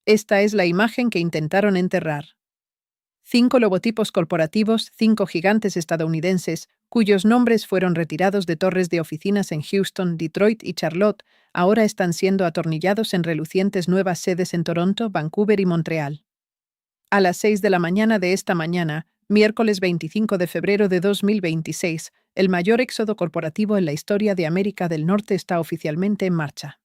Esta es la imagen que intentaron enterrar. 5 logotipos corporativos, 5 gigantes estadounidenses, cuyos nombres fueron retirados de torres de oficinas en Houston, Detroit y Charlotte, ahora están siendo atornillados en relucientes nuevas sedes en Toronto, Vancouver y Montreal. A las 6 de la mañana de esta mañana, miércoles 25 de febrero de 2026, el mayor éxodo corporativo en la historia de América del Norte está oficialmente en marcha.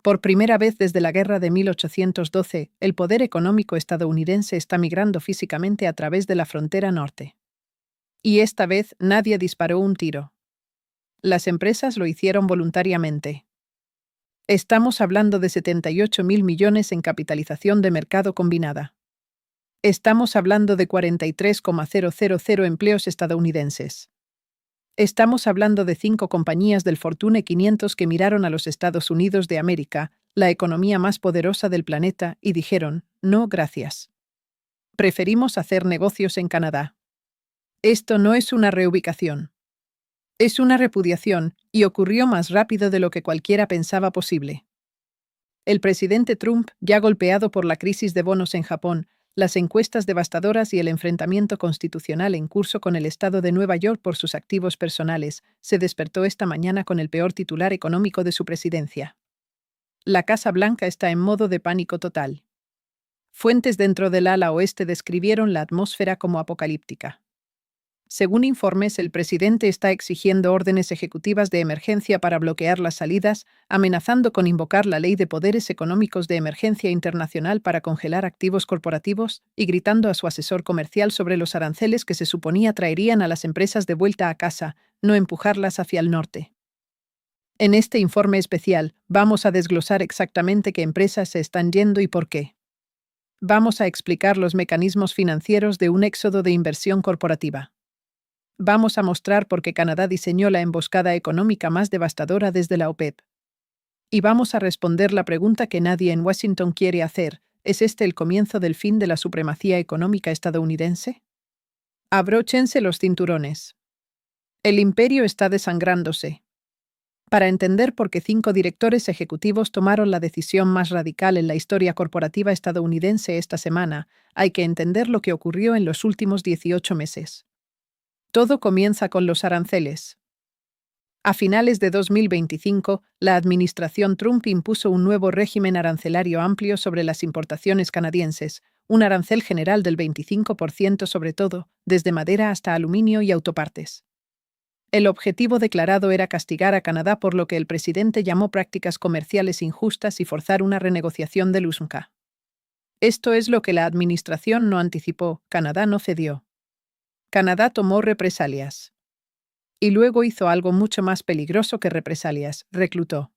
Por primera vez desde la guerra de 1812, el poder económico estadounidense está migrando físicamente a través de la frontera norte. Y esta vez nadie disparó un tiro. Las empresas lo hicieron voluntariamente. Estamos hablando de 78.000 millones en capitalización de mercado combinada. Estamos hablando de 43,000 empleos estadounidenses. Estamos hablando de 5 compañías del Fortune 500 que miraron a los Estados Unidos de América, la economía más poderosa del planeta, y dijeron, no, gracias. Preferimos hacer negocios en Canadá. Esto no es una reubicación. Es una repudiación, y ocurrió más rápido de lo que cualquiera pensaba posible. El presidente Trump, ya golpeado por la crisis de bonos en Japón, las encuestas devastadoras y el enfrentamiento constitucional en curso con el Estado de Nueva York por sus activos personales, se despertó esta mañana con el peor titular económico de su presidencia. La Casa Blanca está en modo de pánico total. Fuentes dentro del ala oeste describieron la atmósfera como apocalíptica. Según informes, el presidente está exigiendo órdenes ejecutivas de emergencia para bloquear las salidas, amenazando con invocar la Ley de Poderes Económicos de Emergencia Internacional para congelar activos corporativos, y gritando a su asesor comercial sobre los aranceles que se suponía traerían a las empresas de vuelta a casa, no empujarlas hacia el norte. En este informe especial, vamos a desglosar exactamente qué empresas se están yendo y por qué. Vamos a explicar los mecanismos financieros de un éxodo de inversión corporativa. Vamos a mostrar por qué Canadá diseñó la emboscada económica más devastadora desde la OPEP. Y vamos a responder la pregunta que nadie en Washington quiere hacer: ¿es este el comienzo del fin de la supremacía económica estadounidense? Abróchense los cinturones. El imperio está desangrándose. Para entender por qué 5 directores ejecutivos tomaron la decisión más radical en la historia corporativa estadounidense esta semana, hay que entender lo que ocurrió en los últimos 18 meses. Todo comienza con los aranceles. A finales de 2025, la administración Trump impuso un nuevo régimen arancelario amplio sobre las importaciones canadienses, un arancel general del 25% sobre todo, desde madera hasta aluminio y autopartes. El objetivo declarado era castigar a Canadá por lo que el presidente llamó prácticas comerciales injustas y forzar una renegociación del USMCA. Esto es lo que la administración no anticipó. Canadá no cedió. Canadá tomó represalias. Y luego hizo algo mucho más peligroso que represalias: reclutó.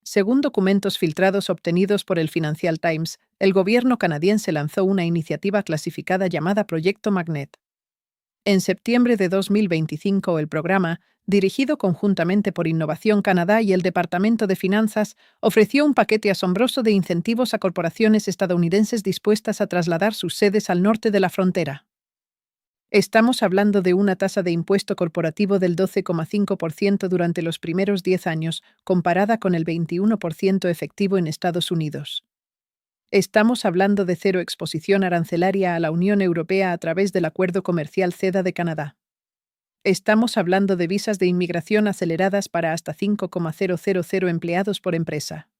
Según documentos filtrados obtenidos por el Financial Times, el gobierno canadiense lanzó una iniciativa clasificada llamada Proyecto Magnet. En septiembre de 2025, el programa, dirigido conjuntamente por Innovación Canadá y el Departamento de Finanzas, ofreció un paquete asombroso de incentivos a corporaciones estadounidenses dispuestas a trasladar sus sedes al norte de la frontera. Estamos hablando de una tasa de impuesto corporativo del 12,5% durante los primeros 10 años, comparada con el 21% efectivo en Estados Unidos. Estamos hablando de cero exposición arancelaria a la Unión Europea a través del Acuerdo Comercial CETA de Canadá. Estamos hablando de visas de inmigración aceleradas para hasta 5,000 empleados por empresa.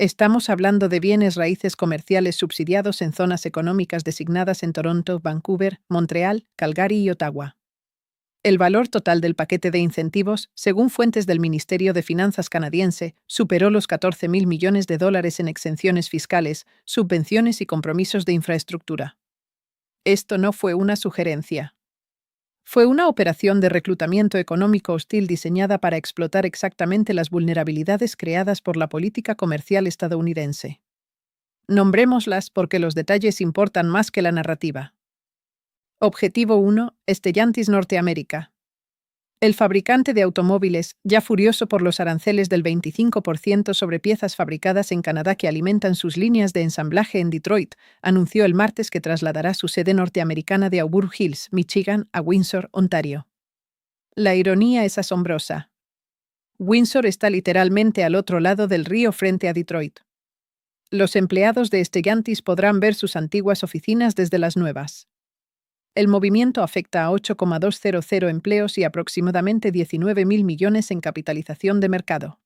Estamos hablando de bienes raíces comerciales subsidiados en zonas económicas designadas en Toronto, Vancouver, Montreal, Calgary y Ottawa. El valor total del paquete de incentivos, según fuentes del Ministerio de Finanzas canadiense, superó los $14.000 millones en exenciones fiscales, subvenciones y compromisos de infraestructura. Esto no fue una sugerencia. Fue una operación de reclutamiento económico hostil diseñada para explotar exactamente las vulnerabilidades creadas por la política comercial estadounidense. Nombrémoslas porque los detalles importan más que la narrativa. Objetivo 1. Stellantis Norteamérica. El fabricante de automóviles, ya furioso por los aranceles del 25% sobre piezas fabricadas en Canadá que alimentan sus líneas de ensamblaje en Detroit, anunció el martes que trasladará su sede norteamericana de Auburn Hills, Michigan, a Windsor, Ontario. La ironía es asombrosa. Windsor está literalmente al otro lado del río frente a Detroit. Los empleados de Stellantis podrán ver sus antiguas oficinas desde las nuevas. El movimiento afecta a 8,200 empleos y aproximadamente 19.000 millones en capitalización de mercado.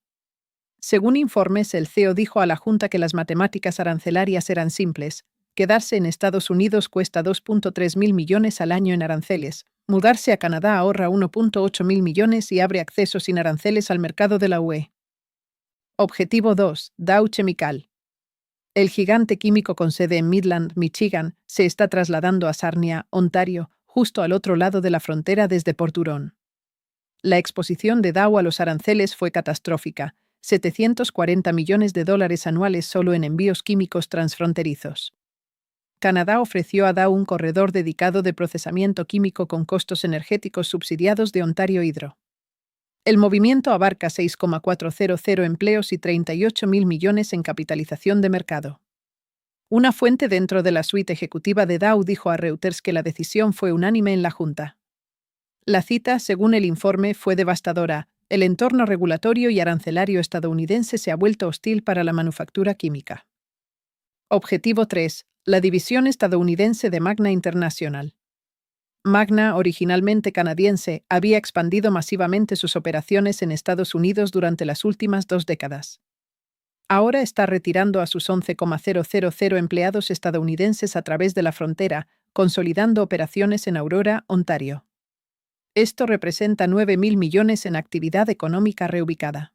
Según informes, el CEO dijo a la Junta que las matemáticas arancelarias eran simples. Quedarse en Estados Unidos cuesta 2.3 mil millones al año en aranceles. Mudarse a Canadá ahorra 1.8 mil millones y abre acceso sin aranceles al mercado de la UE. Objetivo 2. Dow Chemical. El gigante químico con sede en Midland, Michigan, se está trasladando a Sarnia, Ontario, justo al otro lado de la frontera desde Port Huron. La exposición de Dow a los aranceles fue catastrófica, 740 millones de dólares anuales solo en envíos químicos transfronterizos. Canadá ofreció a Dow un corredor dedicado de procesamiento químico con costos energéticos subsidiados de Ontario Hydro. El movimiento abarca 6,400 empleos y 38.000 millones en capitalización de mercado. Una fuente dentro de la suite ejecutiva de Dow dijo a Reuters que la decisión fue unánime en la Junta. La cita, según el informe, fue devastadora. El entorno regulatorio y arancelario estadounidense se ha vuelto hostil para la manufactura química. Objetivo 3. La división estadounidense de Magna International. Magna, originalmente canadiense, había expandido masivamente sus operaciones en Estados Unidos durante las últimas 2 décadas. Ahora está retirando a sus 11,000 empleados estadounidenses a través de la frontera, consolidando operaciones en Aurora, Ontario. Esto representa 9.000 millones en actividad económica reubicada.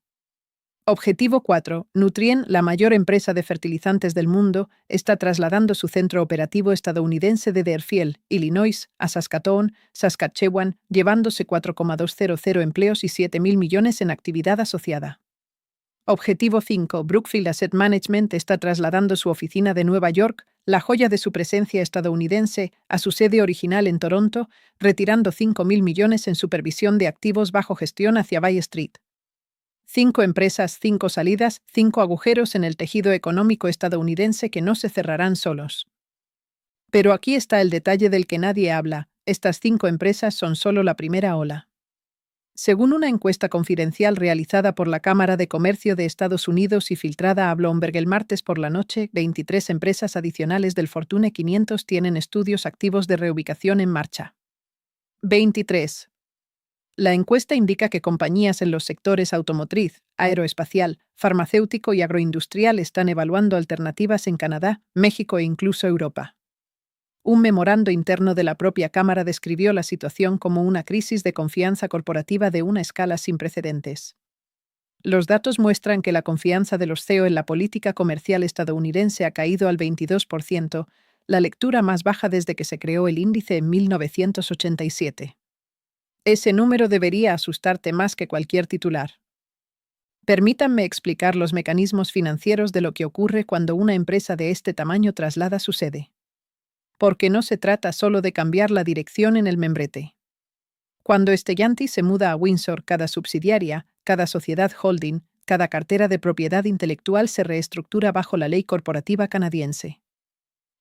Objetivo 4. Nutrien, la mayor empresa de fertilizantes del mundo, está trasladando su centro operativo estadounidense de Deerfield, Illinois, a Saskatoon, Saskatchewan, llevándose 4,200 empleos y 7.000 millones en actividad asociada. Objetivo 5. Brookfield Asset Management está trasladando su oficina de Nueva York, la joya de su presencia estadounidense, a su sede original en Toronto, retirando 5.000 millones en supervisión de activos bajo gestión hacia Bay Street. 5 empresas, 5 salidas, 5 agujeros en el tejido económico estadounidense que no se cerrarán solos. Pero aquí está el detalle del que nadie habla: estas 5 empresas son solo la primera ola. Según una encuesta confidencial realizada por la Cámara de Comercio de Estados Unidos y filtrada a Bloomberg el martes por la noche, 23 empresas adicionales del Fortune 500 tienen estudios activos de reubicación en marcha. 23. La encuesta indica que compañías en los sectores automotriz, aeroespacial, farmacéutico y agroindustrial están evaluando alternativas en Canadá, México e incluso Europa. Un memorando interno de la propia Cámara describió la situación como una crisis de confianza corporativa de una escala sin precedentes. Los datos muestran que la confianza de los CEO en la política comercial estadounidense ha caído al 22%, la lectura más baja desde que se creó el índice en 1987. Ese número debería asustarte más que cualquier titular. Permítanme explicar los mecanismos financieros de lo que ocurre cuando una empresa de este tamaño traslada su sede. Porque no se trata solo de cambiar la dirección en el membrete. Cuando Stellantis se muda a Windsor, cada subsidiaria, cada sociedad holding, cada cartera de propiedad intelectual se reestructura bajo la ley corporativa canadiense.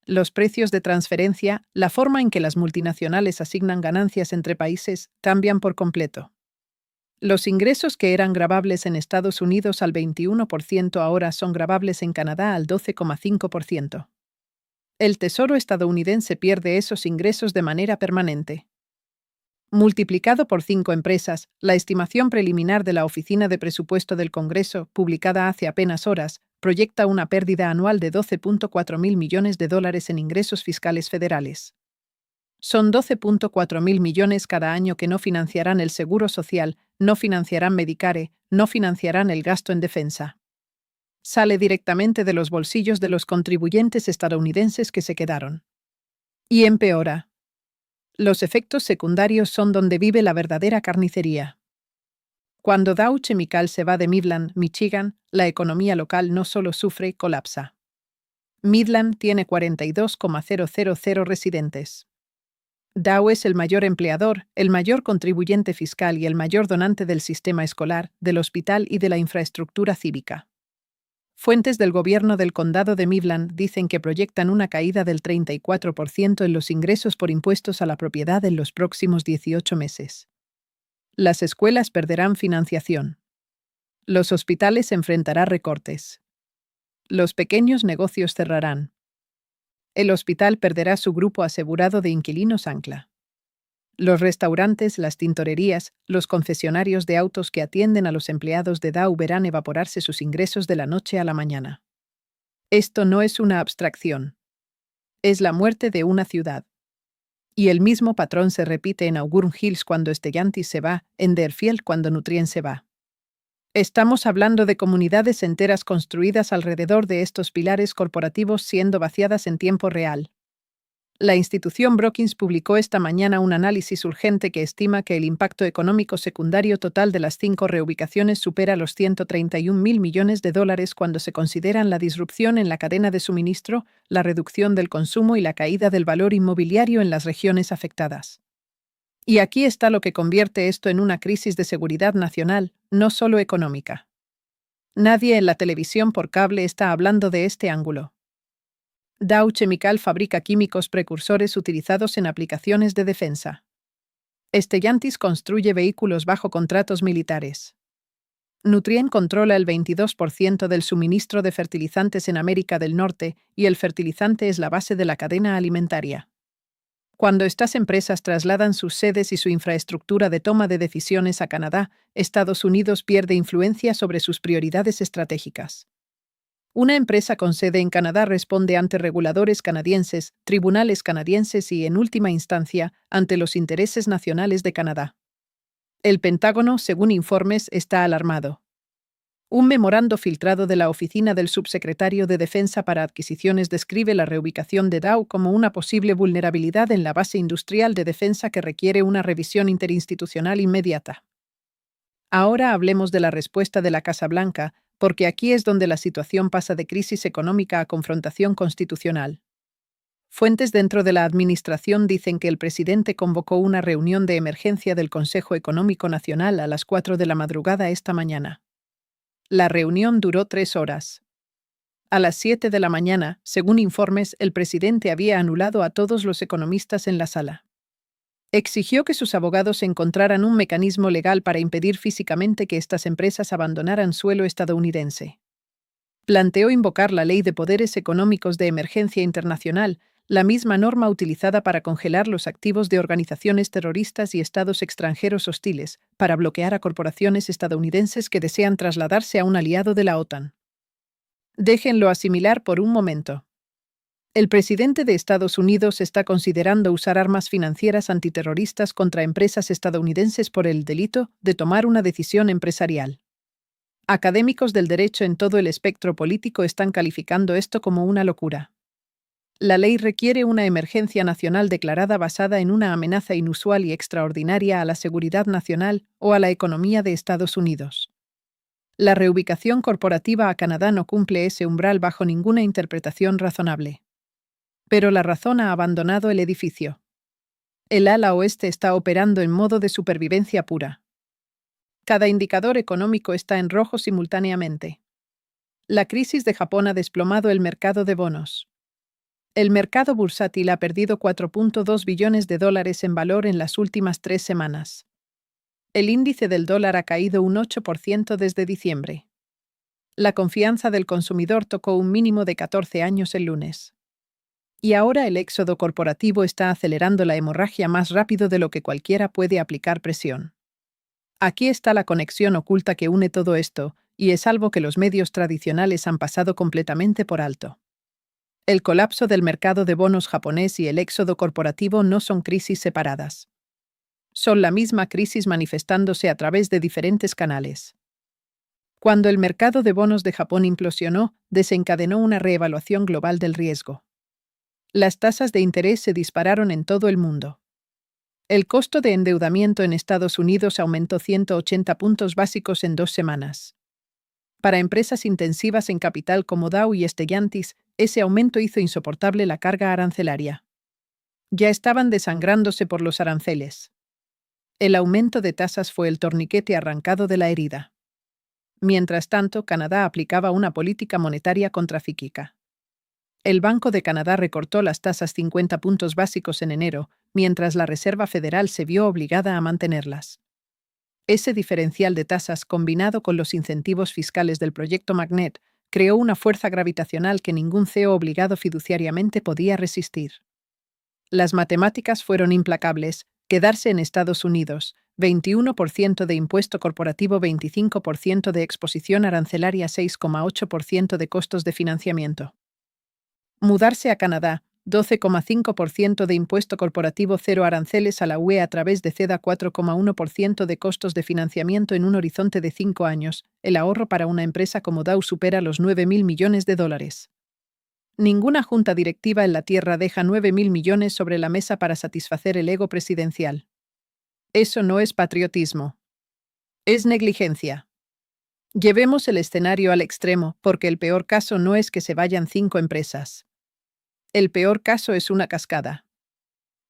Los precios de transferencia, la forma en que las multinacionales asignan ganancias entre países, cambian por completo. Los ingresos que eran gravables en Estados Unidos al 21% ahora son gravables en Canadá al 12,5%. El Tesoro estadounidense pierde esos ingresos de manera permanente. Multiplicado por 5 empresas, la estimación preliminar de la Oficina de Presupuesto del Congreso, publicada hace apenas horas, proyecta una pérdida anual de 12.4 mil millones de dólares en ingresos fiscales federales. Son 12.4 mil millones cada año que no financiarán el seguro social, no financiarán Medicare, no financiarán el gasto en defensa. Sale directamente de los bolsillos de los contribuyentes estadounidenses que se quedaron. Y empeora. Los efectos secundarios son donde vive la verdadera carnicería. Cuando Dow Chemical se va de Midland, Michigan, la economía local no solo sufre, colapsa. Midland tiene 42,000 residentes. Dow es el mayor empleador, el mayor contribuyente fiscal y el mayor donante del sistema escolar, del hospital y de la infraestructura cívica. Fuentes del gobierno del condado de Midland dicen que proyectan una caída del 34% en los ingresos por impuestos a la propiedad en los próximos 18 meses. Las escuelas perderán financiación. Los hospitales enfrentarán recortes. Los pequeños negocios cerrarán. El hospital perderá su grupo asegurado de inquilinos ancla. Los restaurantes, las tintorerías, los concesionarios de autos que atienden a los empleados de Dow verán evaporarse sus ingresos de la noche a la mañana. Esto no es una abstracción. Es la muerte de una ciudad. Y el mismo patrón se repite en Auburn Hills cuando Stellantis se va, en Deerfield cuando Nutrien se va. Estamos hablando de comunidades enteras construidas alrededor de estos pilares corporativos siendo vaciadas en tiempo real. La institución Brookings publicó esta mañana un análisis urgente que estima que el impacto económico secundario total de las 5 reubicaciones supera los 131.000 millones de dólares cuando se consideran la disrupción en la cadena de suministro, la reducción del consumo y la caída del valor inmobiliario en las regiones afectadas. Y aquí está lo que convierte esto en una crisis de seguridad nacional, no solo económica. Nadie en la televisión por cable está hablando de este ángulo. Dow Chemical fabrica químicos precursores utilizados en aplicaciones de defensa. Stellantis construye vehículos bajo contratos militares. Nutrien controla el 22% del suministro de fertilizantes en América del Norte y el fertilizante es la base de la cadena alimentaria. Cuando estas empresas trasladan sus sedes y su infraestructura de toma de decisiones a Canadá, Estados Unidos pierde influencia sobre sus prioridades estratégicas. Una empresa con sede en Canadá responde ante reguladores canadienses, tribunales canadienses y, en última instancia, ante los intereses nacionales de Canadá. El Pentágono, según informes, está alarmado. Un memorando filtrado de la oficina del subsecretario de Defensa para Adquisiciones describe la reubicación de Dow como una posible vulnerabilidad en la base industrial de defensa que requiere una revisión interinstitucional inmediata. Ahora hablemos de la respuesta de la Casa Blanca, porque aquí es donde la situación pasa de crisis económica a confrontación constitucional. Fuentes dentro de la administración dicen que el presidente convocó una reunión de emergencia del Consejo Económico Nacional a las 4 de la madrugada esta mañana. La reunión duró 3 horas. A las 7 de la mañana, según informes, el presidente había anulado a todos los economistas en la sala. Exigió que sus abogados encontraran un mecanismo legal para impedir físicamente que estas empresas abandonaran suelo estadounidense. Planteó invocar la Ley de Poderes Económicos de Emergencia Internacional, la misma norma utilizada para congelar los activos de organizaciones terroristas y estados extranjeros hostiles, para bloquear a corporaciones estadounidenses que desean trasladarse a un aliado de la OTAN. Déjenlo asimilar por un momento. El presidente de Estados Unidos está considerando usar armas financieras antiterroristas contra empresas estadounidenses por el delito de tomar una decisión empresarial. Académicos del derecho en todo el espectro político están calificando esto como una locura. La ley requiere una emergencia nacional declarada basada en una amenaza inusual y extraordinaria a la seguridad nacional o a la economía de Estados Unidos. La reubicación corporativa a Canadá no cumple ese umbral bajo ninguna interpretación razonable. Pero la razón ha abandonado el edificio. El ala oeste está operando en modo de supervivencia pura. Cada indicador económico está en rojo simultáneamente. La crisis de Japón ha desplomado el mercado de bonos. El mercado bursátil ha perdido 4.2 billones de dólares en valor en las últimas 3 semanas. El índice del dólar ha caído un 8% desde diciembre. La confianza del consumidor tocó un mínimo de 14 años el lunes. Y ahora el éxodo corporativo está acelerando la hemorragia más rápido de lo que cualquiera puede aplicar presión. Aquí está la conexión oculta que une todo esto, y es algo que los medios tradicionales han pasado completamente por alto. El colapso del mercado de bonos japonés y el éxodo corporativo no son crisis separadas. Son la misma crisis manifestándose a través de diferentes canales. Cuando el mercado de bonos de Japón implosionó, desencadenó una reevaluación global del riesgo. Las tasas de interés se dispararon en todo el mundo. El costo de endeudamiento en Estados Unidos aumentó 180 puntos básicos en 2 semanas. Para empresas intensivas en capital como Dow y Stellantis, ese aumento hizo insoportable la carga arancelaria. Ya estaban desangrándose por los aranceles. El aumento de tasas fue el torniquete arrancado de la herida. Mientras tanto, Canadá aplicaba una política monetaria contracíclica. El Banco de Canadá recortó las tasas 50 puntos básicos en enero, mientras la Reserva Federal se vio obligada a mantenerlas. Ese diferencial de tasas, combinado con los incentivos fiscales del proyecto Magnet, creó una fuerza gravitacional que ningún CEO obligado fiduciariamente podía resistir. Las matemáticas fueron implacables: quedarse en Estados Unidos, 21% de impuesto corporativo, 25% de exposición arancelaria, 6,8% de costos de financiamiento. Mudarse a Canadá, 12,5% de impuesto corporativo, cero aranceles a la UE a través de CEDA, 4,1% de costos de financiamiento en un horizonte de 5 años. El ahorro para una empresa como Dow supera los $9.000 millones. Ninguna junta directiva en la Tierra deja 9.000 millones sobre la mesa para satisfacer el ego presidencial. Eso no es patriotismo. Es negligencia. Llevemos el escenario al extremo, porque el peor caso no es que se vayan 5 empresas. El peor caso es una cascada.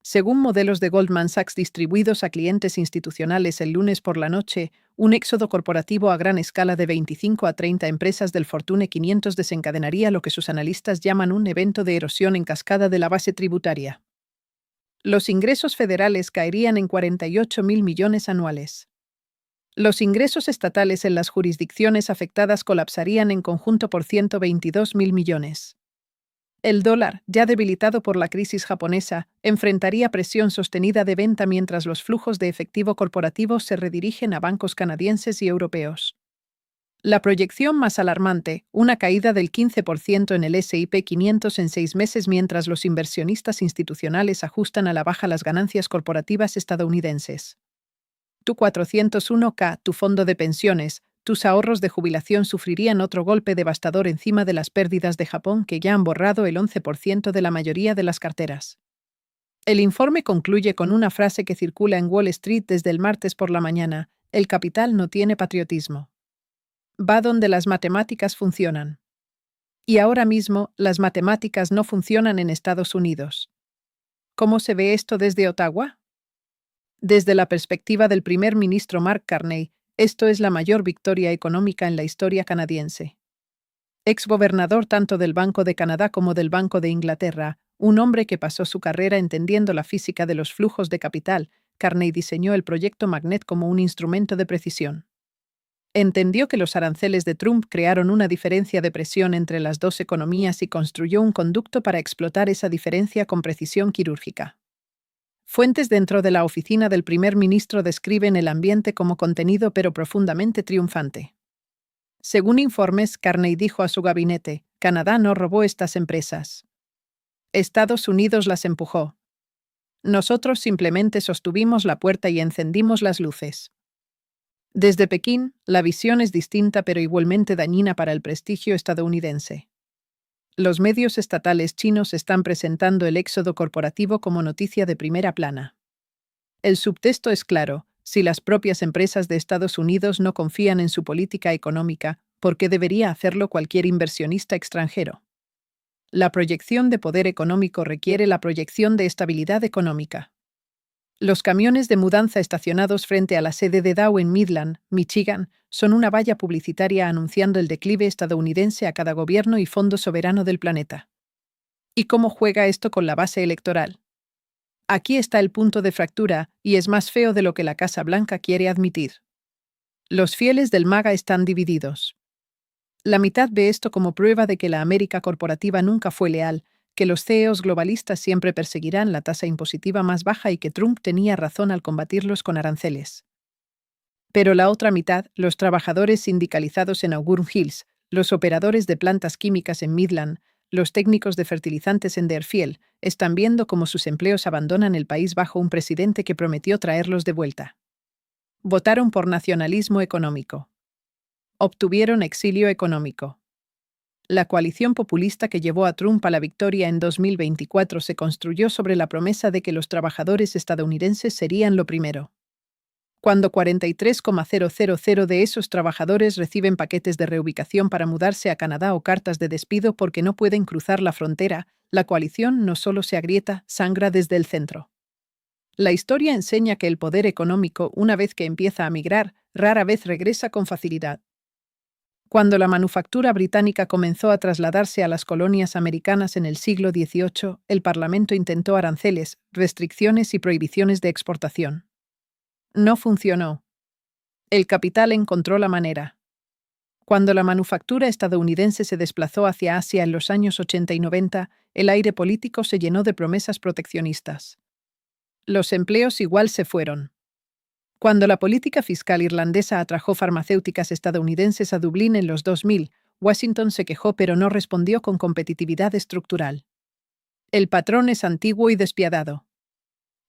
Según modelos de Goldman Sachs distribuidos a clientes institucionales el lunes por la noche, un éxodo corporativo a gran escala de 25 a 30 empresas del Fortune 500 desencadenaría lo que sus analistas llaman un evento de erosión en cascada de la base tributaria. Los ingresos federales caerían en 48.000 millones anuales. Los ingresos estatales en las jurisdicciones afectadas colapsarían en conjunto por 122.000 millones. El dólar, ya debilitado por la crisis japonesa, enfrentaría presión sostenida de venta mientras los flujos de efectivo corporativo se redirigen a bancos canadienses y europeos. La proyección más alarmante, una caída del 15% en el S&P 500 en 6 meses mientras los inversionistas institucionales ajustan a la baja las ganancias corporativas estadounidenses. Tu 401k, tu fondo de pensiones, tus ahorros de jubilación sufrirían otro golpe devastador encima de las pérdidas de Japón, que ya han borrado el 11% de la mayoría de las carteras. El informe concluye con una frase que circula en Wall Street desde el martes por la mañana: el capital no tiene patriotismo. Va donde las matemáticas funcionan. Y ahora mismo, las matemáticas no funcionan en Estados Unidos. ¿Cómo se ve esto desde Ottawa? Desde la perspectiva del primer ministro Mark Carney, esto es la mayor victoria económica en la historia canadiense. Exgobernador tanto del Banco de Canadá como del Banco de Inglaterra, un hombre que pasó su carrera entendiendo la física de los flujos de capital, Carney diseñó el proyecto Magnet como un instrumento de precisión. Entendió que los aranceles de Trump crearon una diferencia de presión entre las dos economías y construyó un conducto para explotar esa diferencia con precisión quirúrgica. Fuentes dentro de la oficina del primer ministro describen el ambiente como contenido pero profundamente triunfante. Según informes, Carney dijo a su gabinete: Canadá no robó estas empresas. Estados Unidos las empujó. Nosotros simplemente sostuvimos la puerta y encendimos las luces. Desde Pekín, la visión es distinta pero igualmente dañina para el prestigio estadounidense. Los medios estatales chinos están presentando el éxodo corporativo como noticia de primera plana. El subtexto es claro: si las propias empresas de Estados Unidos no confían en su política económica, ¿por qué debería hacerlo cualquier inversionista extranjero? La proyección de poder económico requiere la proyección de estabilidad económica. Los camiones de mudanza estacionados frente a la sede de Dow en Midland, Michigan, son una valla publicitaria anunciando el declive estadounidense a cada gobierno y fondo soberano del planeta. ¿Y cómo juega esto con la base electoral? Aquí está el punto de fractura, y es más feo de lo que la Casa Blanca quiere admitir. Los fieles del MAGA están divididos. La mitad ve esto como prueba de que la América corporativa nunca fue leal, que los CEOs globalistas siempre perseguirán la tasa impositiva más baja y que Trump tenía razón al combatirlos con aranceles. Pero la otra mitad, los trabajadores sindicalizados en Auburn Hills, los operadores de plantas químicas en Midland, los técnicos de fertilizantes en Deerfield, están viendo cómo sus empleos abandonan el país bajo un presidente que prometió traerlos de vuelta. Votaron por nacionalismo económico. Obtuvieron exilio económico. La coalición populista que llevó a Trump a la victoria en 2024 se construyó sobre la promesa de que los trabajadores estadounidenses serían lo primero. Cuando 43,000 de esos trabajadores reciben paquetes de reubicación para mudarse a Canadá o cartas de despido porque no pueden cruzar la frontera, la coalición no solo se agrieta, sangra desde el centro. La historia enseña que el poder económico, una vez que empieza a migrar, rara vez regresa con facilidad. Cuando la manufactura británica comenzó a trasladarse a las colonias americanas en el siglo XVIII, el Parlamento intentó aranceles, restricciones y prohibiciones de exportación. No funcionó. El capital encontró la manera. Cuando la manufactura estadounidense se desplazó hacia Asia en los años 80 y 90, el aire político se llenó de promesas proteccionistas. Los empleos igual se fueron. Cuando la política fiscal irlandesa atrajo farmacéuticas estadounidenses a Dublín en los 2000, Washington se quejó pero no respondió con competitividad estructural. El patrón es antiguo y despiadado.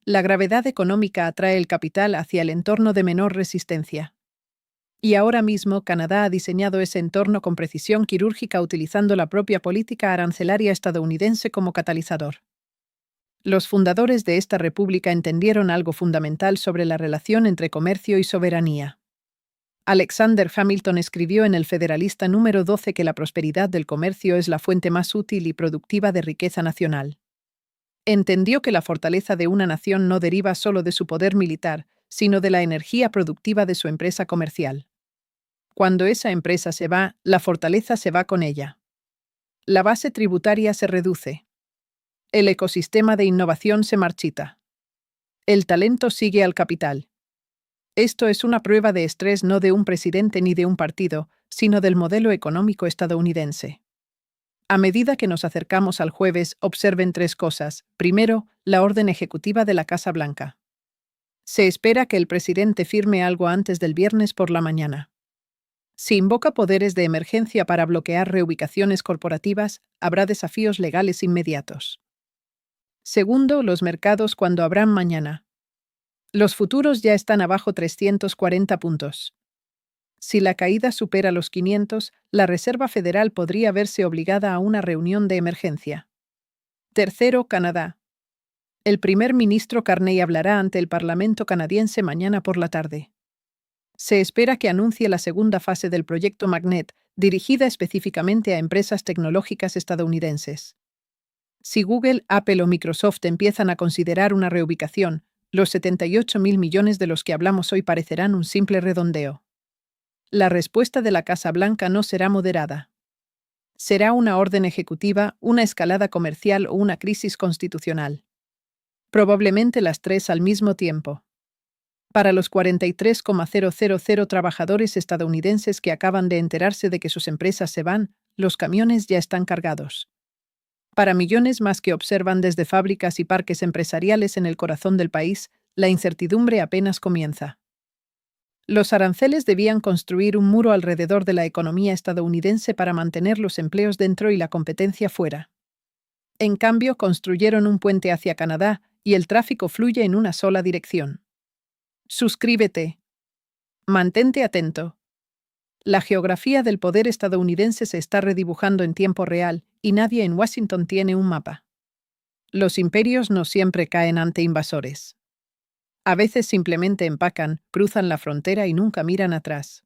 La gravedad económica atrae el capital hacia el entorno de menor resistencia. Y ahora mismo Canadá ha diseñado ese entorno con precisión quirúrgica utilizando la propia política arancelaria estadounidense como catalizador. Los fundadores de esta república entendieron algo fundamental sobre la relación entre comercio y soberanía. Alexander Hamilton escribió en El Federalista número 12 que la prosperidad del comercio es la fuente más útil y productiva de riqueza nacional. Entendió que la fortaleza de una nación no deriva solo de su poder militar, sino de la energía productiva de su empresa comercial. Cuando esa empresa se va, la fortaleza se va con ella. La base tributaria se reduce. El ecosistema de innovación se marchita. El talento sigue al capital. Esto es una prueba de estrés no de un presidente ni de un partido, sino del modelo económico estadounidense. A medida que nos acercamos al jueves, observen tres cosas. Primero, la orden ejecutiva de la Casa Blanca. Se espera que el presidente firme algo antes del viernes por la mañana. Si invoca poderes de emergencia para bloquear reubicaciones corporativas, habrá desafíos legales inmediatos. Segundo, los mercados cuando abran mañana. Los futuros ya están abajo 340 puntos. Si la caída supera los 500, la Reserva Federal podría verse obligada a una reunión de emergencia. Tercero, Canadá. El primer ministro Carney hablará ante el Parlamento canadiense mañana por la tarde. Se espera que anuncie la segunda fase del proyecto Magnet, dirigida específicamente a empresas tecnológicas estadounidenses. Si Google, Apple o Microsoft empiezan a considerar una reubicación, los 78.000 millones de los que hablamos hoy parecerán un simple redondeo. La respuesta de la Casa Blanca no será moderada. Será una orden ejecutiva, una escalada comercial o una crisis constitucional. Probablemente las tres al mismo tiempo. Para los 43,000 trabajadores estadounidenses que acaban de enterarse de que sus empresas se van, los camiones ya están cargados. Para millones más que observan desde fábricas y parques empresariales en el corazón del país, la incertidumbre apenas comienza. Los aranceles debían construir un muro alrededor de la economía estadounidense para mantener los empleos dentro y la competencia fuera. En cambio, construyeron un puente hacia Canadá y el tráfico fluye en una sola dirección. Suscríbete. Mantente atento. La geografía del poder estadounidense se está redibujando en tiempo real y nadie en Washington tiene un mapa. Los imperios no siempre caen ante invasores. A veces simplemente empacan, cruzan la frontera y nunca miran atrás.